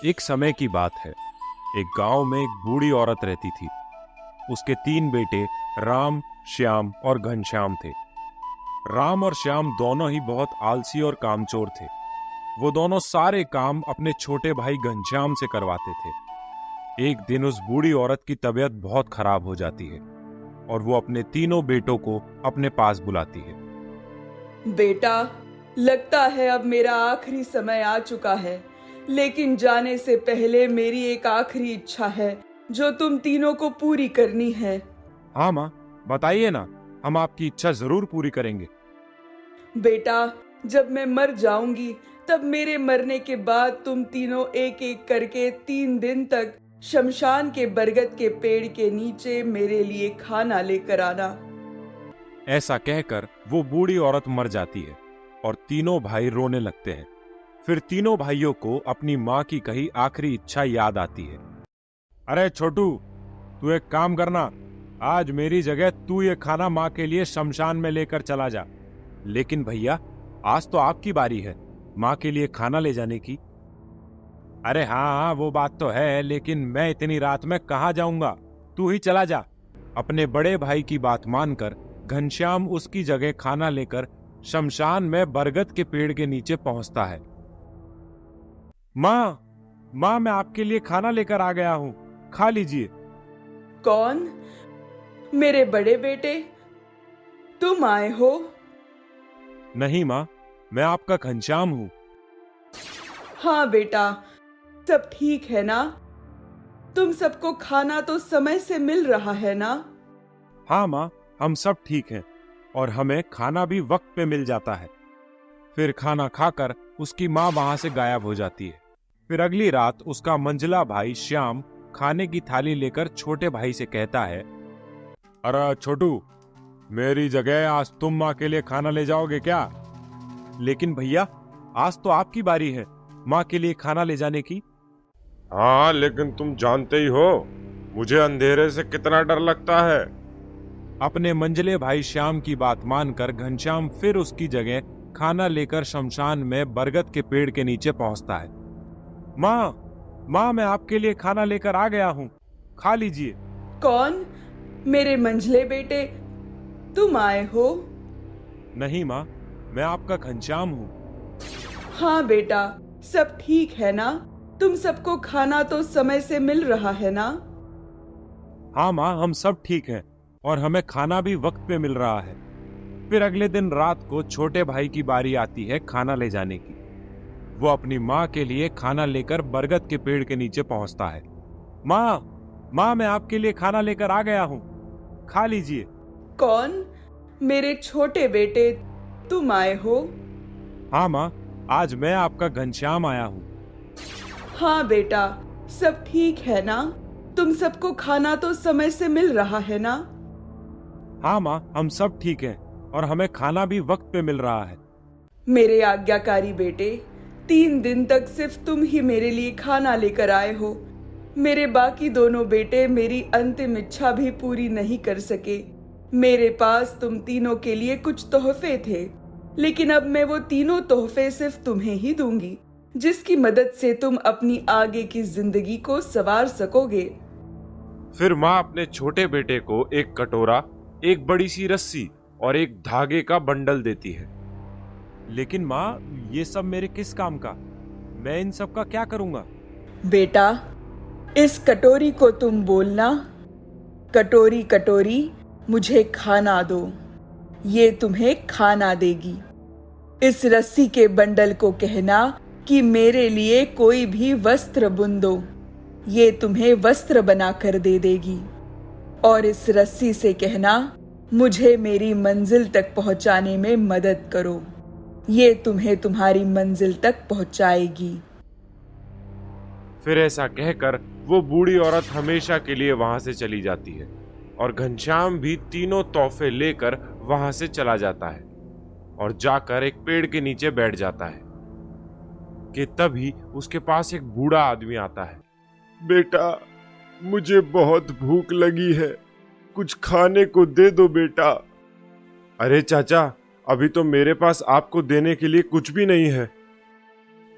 एक समय की बात है। एक गांव में एक बूढ़ी औरत रहती थी। उसके 3 बेटे राम, श्याम और घनश्याम थे। राम और श्याम दोनों ही बहुत आलसी और कामचोर थे। वो दोनों सारे काम अपने छोटे भाई घनश्याम से करवाते थे। एक दिन उस बूढ़ी औरत की तबीयत बहुत खराब हो जाती है और वो अपने तीनों बेटों को अपने पास बुलाती है। बेटा, लगता है अब मेरा आखिरी समय आ चुका है, लेकिन जाने से पहले मेरी एक आखिरी इच्छा है जो तुम तीनों को पूरी करनी है। हाँ माँ, बताइए ना, हम आपकी इच्छा जरूर पूरी करेंगे। बेटा, जब मैं मर जाऊंगी तब मेरे मरने के बाद तुम तीनों एक एक करके 3 दिन तक शमशान के बरगद के पेड़ के नीचे मेरे लिए खाना लेकर आना। ऐसा कहकर वो बूढ़ी औरत मर जाती है और तीनों भाई रोने लगते हैं। फिर तीनों भाइयों को अपनी माँ की कही आखिरी इच्छा याद आती है। अरे छोटू, तू एक काम करना, आज मेरी जगह तू ये खाना माँ के लिए शमशान में लेकर चला जा। लेकिन भैया, आज तो आपकी बारी है माँ के लिए खाना ले जाने की। अरे हाँ, वो बात तो है, लेकिन मैं इतनी रात में कहाँ जाऊंगा, तू ही चला जा। अपने बड़े भाई की बात मानकर घनश्याम उसकी जगह खाना लेकर शमशान में बरगद के पेड़ के नीचे पहुंचता है। माँ, माँ, मैं आपके लिए खाना लेकर आ गया हूँ, खा लीजिए। कौन? मेरे बड़े बेटे, तुम आए हो? नहीं माँ, मैं आपका घनश्याम हूँ। हाँ बेटा, सब ठीक है ना? तुम सबको खाना तो समय से मिल रहा है ना? हाँ माँ, हम सब ठीक हैं और हमें खाना भी वक्त पे मिल जाता है। फिर खाना खाकर उसकी माँ वहां से गायब हो जाती है। फिर अगली रात उसका मंझला भाई श्याम खाने की थाली लेकर छोटे भाई से कहता है, अरे छोटू, मेरी जगह आज तुम माँ के लिए खाना ले जाओगे क्या? लेकिन भैया, आज तो आपकी बारी है माँ के लिए खाना ले जाने की। हाँ, लेकिन तुम जानते ही हो मुझे अंधेरे से कितना डर लगता है। अपने मंझले भाई श्याम की बात मानकर घनश्याम फिर उसकी जगह खाना लेकर शमशान में बरगद के पेड़ के नीचे पहुंचता है। माँ, मैं आपके लिए खाना लेकर आ गया हूँ, खा लीजिए। कौन? मेरे मंझले बेटे, तुम आए हो? नहीं माँ, मैं आपका घनश्याम हूँ। हाँ बेटा, सब ठीक है ना? तुम सबको खाना तो समय से मिल रहा है ना? हाँ माँ, हम सब ठीक हैं और हमें खाना भी वक्त पे मिल रहा है। फिर अगले दिन रात को छोटे भाई की बारी आती है खाना ले जाने की। वो अपनी माँ के लिए खाना लेकर बरगद के पेड़ के नीचे पहुंचता है। माँ, मैं आपके लिए खाना लेकर आ गया हूँ, खा लीजिए। कौन? मेरे छोटे बेटे, तुम आए हो? हाँ माँ, आज मैं आपका घनश्याम आया हूँ। हाँ बेटा, सब ठीक है ना? तुम सबको खाना तो समय से मिल रहा है ना? हाँ माँ, हम सब ठीक हैं और हमें खाना भी वक्त पे मिल रहा है। मेरे आज्ञाकारी बेटे, 3 दिन तक सिर्फ तुम ही मेरे लिए खाना लेकर आए हो। मेरे बाकी दोनों बेटे मेरी अंतिम इच्छा भी पूरी नहीं कर सके। मेरे पास तुम तीनों के लिए कुछ तोहफे थे, लेकिन अब मैं वो तीनों तोहफे सिर्फ तुम्हें ही दूंगी, जिसकी मदद से तुम अपनी आगे की जिंदगी को संवार सकोगे। फिर माँ अपने छोटे बेटे को एक कटोरा, एक बड़ी सी रस्सी और एक धागे का बंडल देती है। लेकिन माँ, ये सब मेरे किस काम का? मैं इन सब का क्या करूंगा? बेटा, इस कटोरी को तुम बोलना, कटोरी कटोरी मुझे खाना दो। ये तुम्हें खाना देगी। इस रस्सी के बंडल को कहना कि मेरे लिए कोई भी वस्त्र बुन दो। ये तुम्हें वस्त्र बनाकर दे देगी। और इस रस्सी से कहना, मुझे मेरी मंजिल तक पहुंचाने में मदद करो। ये तुम्हें तुम्हारी मंजिल तक पहुंचाएगी। फिर ऐसा कहकर वो बूढ़ी औरत हमेशा के लिए वहां से चली जाती है और घनश्याम भी तीनों तोहफे लेकर वहां से चला जाता है और जाकर एक पेड़ के नीचे बैठ जाता है कि तभी उसके पास एक बूढ़ा आदमी आता है। बेटा, मुझे बहुत भूख लगी है, कुछ खाने को दे दो बेटा। अरे चाचा, अभी तो मेरे पास आपको देने के लिए कुछ भी नहीं है।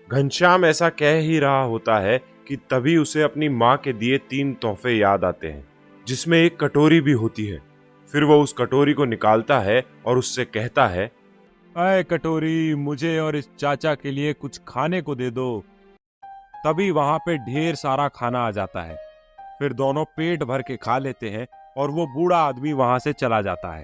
घनश्याम ऐसा कह ही रहा होता है कि तभी उसे अपनी माँ के दिए 3 तोहफे याद आते हैं, जिसमें एक कटोरी भी होती है। फिर वो उस कटोरी को निकालता है और उससे कहता है, अय कटोरी, मुझे और इस चाचा के लिए कुछ खाने को दे दो। तभी वहां पे ढेर सारा खाना आ जाता है। फिर दोनों पेट भर के खा लेते हैं और वो बूढ़ा आदमी वहां से चला जाता है।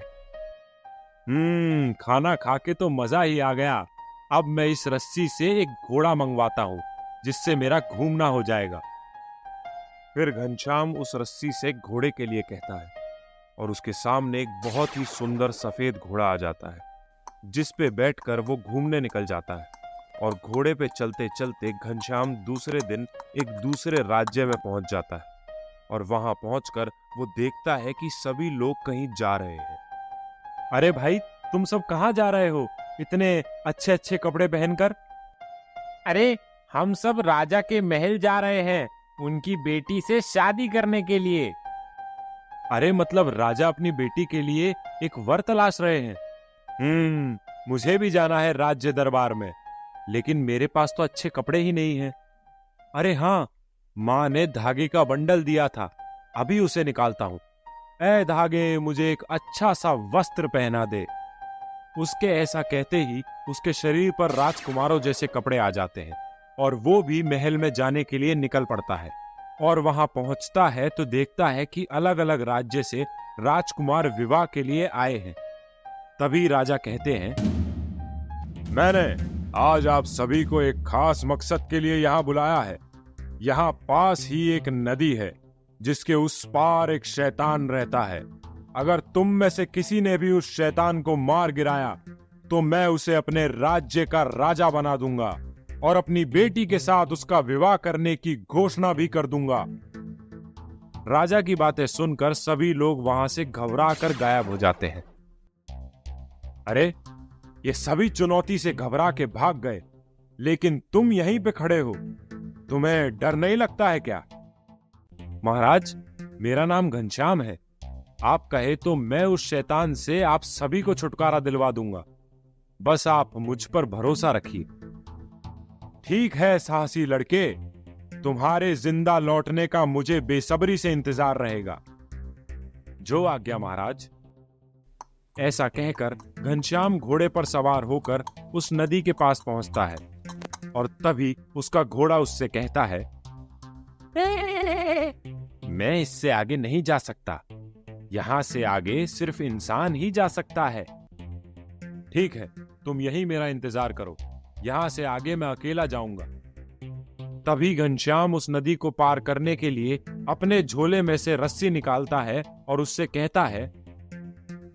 खाना खा के तो मजा ही आ गया। अब मैं इस रस्सी से एक घोड़ा मंगवाता हूँ, जिससे मेरा घूमना हो जाएगा। फिर घनश्याम उस रस्सी से घोड़े के लिए कहता है और उसके सामने एक बहुत ही सुंदर सफेद घोड़ा आ जाता है, जिस पे बैठकर वो घूमने निकल जाता है। और घोड़े पे चलते चलते घनश्याम दूसरे दिन एक दूसरे राज्य में पहुंच जाता है। और वहां पहुंचकर वो देखता है कि सभी लोग कहीं जा रहे हैं। अरे भाई, तुम सब कहाँ जा रहे हो इतने अच्छे अच्छे कपड़े पहनकर? अरे, हम सब राजा के महल जा रहे हैं, उनकी बेटी से शादी करने के लिए। अरे मतलब राजा अपनी बेटी के लिए एक वर तलाश रहे हैं। मुझे भी जाना है राज्य दरबार में, लेकिन मेरे पास तो अच्छे कपड़े ही नहीं हैं। अरे हाँ, माँ ने धागे का बंडल दिया था, अभी उसे निकालता हूँ। ऐ धागे, मुझे एक अच्छा सा वस्त्र पहना दे। उसके ऐसा कहते ही उसके शरीर पर राजकुमारों जैसे कपड़े आ जाते हैं और वो भी महल में जाने के लिए निकल पड़ता है। और वहां पहुंचता है तो देखता है कि अलग अलग राज्य से राजकुमार विवाह के लिए आए हैं। तभी राजा कहते हैं, मैंने आज आप सभी को एक खास मकसद के लिए यहाँ बुलाया है। यहाँ पास ही एक नदी है, जिसके उस पार एक शैतान रहता है। अगर तुम में से किसी ने भी उस शैतान को मार गिराया तो मैं उसे अपने राज्य का राजा बना दूंगा और अपनी बेटी के साथ उसका विवाह करने की घोषणा भी कर दूंगा। राजा की बातें सुनकर सभी लोग वहां से घबरा कर गायब हो जाते हैं। अरे, ये सभी चुनौती से घबरा के भाग गए, लेकिन तुम यहीं पे खड़े हो। तुम्हें डर नहीं लगता है क्या? महाराज, मेरा नाम घनश्याम है। आप कहे तो मैं उस शैतान से आप सभी को छुटकारा दिलवा दूंगा। बस आप मुझ पर भरोसा रखिए। ठीक है साहसी लड़के, तुम्हारे जिंदा लौटने का मुझे बेसब्री से इंतजार रहेगा। जो आज्ञा महाराज। ऐसा कहकर घनश्याम घोड़े पर सवार होकर उस नदी के पास पहुंचता है और तभी उसका घोड़ा उससे कहता है, मैं इससे आगे नहीं जा सकता। यहां से आगे सिर्फ इंसान ही जा सकता है। ठीक है, तुम यहीं मेरा इंतजार करो, यहां से आगे मैं अकेला जाऊंगा। तभी घनश्याम उस नदी को पार करने के लिए अपने झोले में से रस्सी निकालता है और उससे कहता है,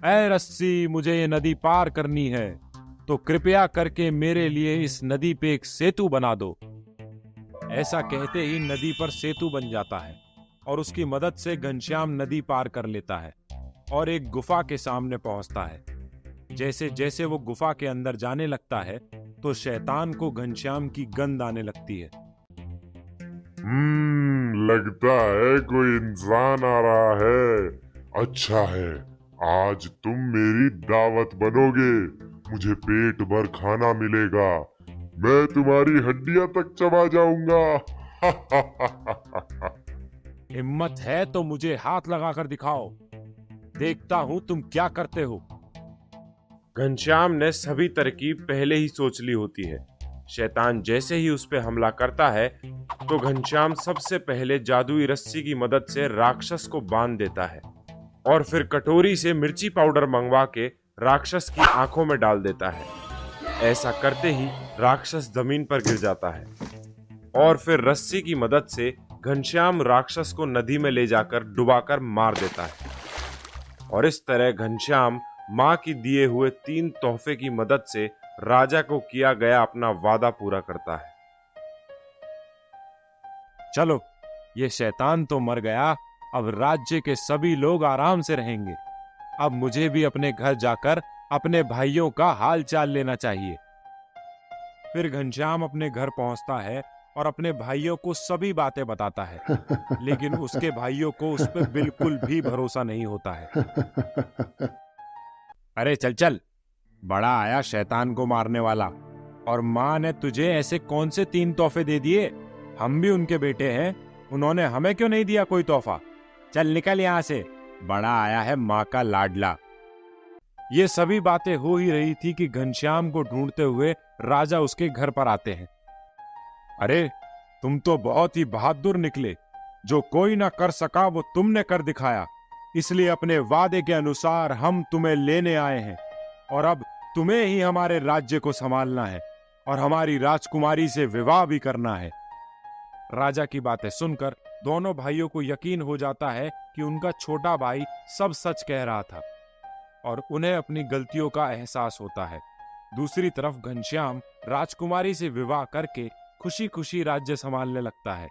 ऐ रस्सी, मुझे ये नदी पार करनी है, तो कृपया करके मेरे लिए इस नदी पे एक सेतु बना दो। ऐसा कहते ही नदी पर सेतु बन जाता है और उसकी मदद से घनश्याम नदी पार कर लेता है और एक गुफा के सामने पहुंचता है। जैसे जैसे वो गुफा के अंदर जाने लगता है तो शैतान को घनश्याम की गंध आने लगती है। लगता है कोई इंसान आ रहा है। अच्छा है, आज तुम मेरी दावत बनोगे, मुझे पेट भर खाना मिलेगा, मैं तुम्हारी हड्डियां तक चबा जाऊंगा। हिम्मत है तो मुझे हाथ लगाकर दिखाओ, देखता हूं तुम क्या करते हो। घनश्याम ने सभी तरकीब पहले ही सोच ली होती है। शैतान जैसे ही उस पर हमला करता है तो घनश्याम सबसे पहले जादुई रस्सी की मदद से राक्षस को बांध देता है और फिर कटोरी से मिर्ची पाउडर मंगवा के राक्षस की आंखों में डाल देता है। ऐसा करते ही राक्षस जमीन पर गिर जाता है और फिर रस्सी की मदद से घनश्याम राक्षस को नदी में ले जाकर डुबाकर मार देता है। और इस तरह घनश्याम माँ की दिए हुए 3 तोहफे की मदद से राजा को किया गया अपना वादा पूरा करता है। चलो, ये शैतान तो मर गया, अब राज्य के सभी लोग आराम से रहेंगे। अब मुझे भी अपने घर जाकर अपने भाइयों का हाल चाल लेना चाहिए। फिर घनश्याम अपने घर पहुंचता है और अपने भाइयों को सभी बातें बताता है, लेकिन उसके भाइयों को उस पर बिल्कुल भी भरोसा नहीं होता है। अरे चल चल, बड़ा आया शैतान को मारने वाला, और माँ ने तुझे ऐसे कौन से 3 तोहफे दे दिए? हम भी उनके बेटे हैं, उन्होंने हमें क्यों नहीं दिया कोई तोहफा? चल निकल यहाँ से, बड़ा आया है माँ का लाडला। ये सभी बातें हो ही रही थी कि घनश्याम को ढूंढते हुए राजा उसके घर पर आते हैं। अरे, तुम तो बहुत ही बहादुर निकले, जो कोई ना कर सका वो तुमने कर दिखाया, इसलिए अपने वादे के अनुसार हम तुम्हें लेने आए हैं और अब तुम्हें ही हमारे राज्य को संभालना है और हमारी राजकुमारी से विवाह भी करना है। राजा की बातें सुनकर दोनों भाइयों को यकीन हो जाता है कि उनका छोटा भाई सब सच कह रहा था और उन्हें अपनी गलतियों का एहसास होता है। दूसरी तरफ घनश्याम राजकुमारी से विवाह करके खुशी खुशी राज्य संभालने लगता है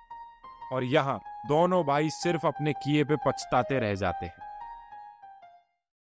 और यहाँ दोनों भाई सिर्फ अपने किए पे पछताते रह जाते हैं।